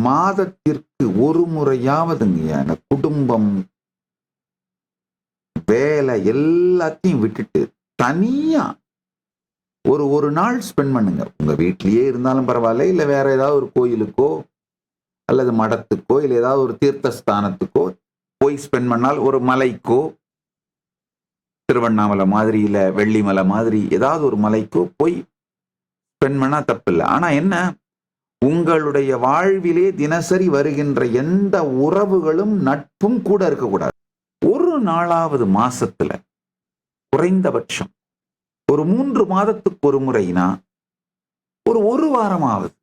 மாதத்திற்கு ஒரு முறையாவதுங்க குடும்பம் வேலை எல்லாத்தையும் விட்டுட்டு தனியா ஒரு நாள் ஸ்பெண்ட் பண்ணுங்க. உங்க வீட்லயே இருந்தாலும் பரவாயில்ல, இல்ல வேற ஏதாவது ஒரு கோயிலுக்கோ அல்லது மடத்துக்கோ இல்ல ஏதாவது ஒரு தீர்த்த ஸ்தானத்துக்கோ போய் ஸ்பெண்ட் பண்ணால், ஒரு மலைக்கோ திருவண்ணாமலை மாதிரி இல்ல வெள்ளிமலை மாதிரி ஏதாவது ஒரு மலைக்கோ போய் ஸ்பெண்ட் பண்ணா தப்பில்லை. ஆனா என்ன, உங்களுடைய வாழ்விலே தினசரி வருகின்ற எந்த உறவுகளும் நட்பும் கூட இருக்கக்கூடாது. ஒரு நாளாவது மாசத்துல குறைந்தபட்சம் ஒரு 3 மாதத்துக்கு ஒரு முறைனா ஒரு வாரமாவது,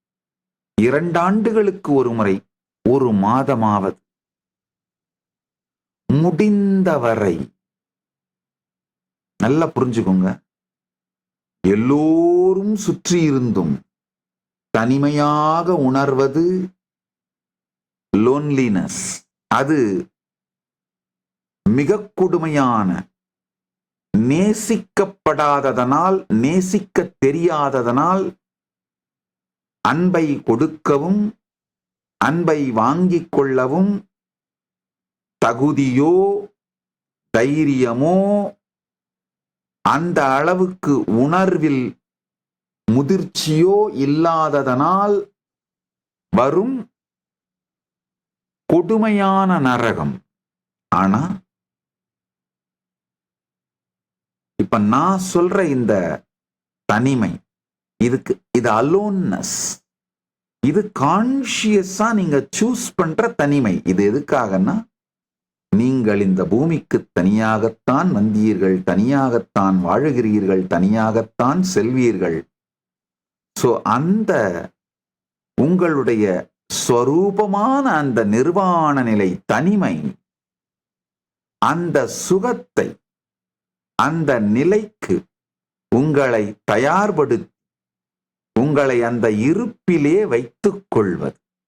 2 ஆண்டுகளுக்கு ஒரு முறை ஒரு மாதமாவது, முடிந்தவரை நல்லா புரிஞ்சுக்கோங்க. எல்லோரும் சுற்றி இருந்தும் தனிமையாக உணர்வது லோன்லினஸ். அது மிக கொடுமையான, நேசிக்கப்படாததனால், நேசிக்க தெரியாததனால் அன்பை கொடுக்கவும் அன்பை வாங்கிக் கொள்ளவும் தகுதியோ தைரியமோ அந்த அளவுக்கு உணர்வில் முதிர்ச்சியோ இல்லாததனால் வரும் கொடுமையான நரகம். ஆனா இப்ப நான் சொல்ற இந்த தனிமை, இது அலோன்னஸ், இது கான்ஷியஸா நீங்க சூஸ் பண்ற தனிமை. இது எதுக்காகன்னா, நீங்கள் இந்த பூமிக்கு தனியாகத்தான் வந்தீர்கள், தனியாகத்தான் வாழுகிறீர்கள், தனியாகத்தான் செல்வீர்கள். சோ அந்த உங்களுடைய ஸ்வரூபமான அந்த நிர்வாண நிலை தனிமை, அந்த சுகத்தை, அந்த நிலைக்கு உங்களை தயார்படுத்தி உங்களை அந்த இருப்பிலே வைத்துக் கொள்வது.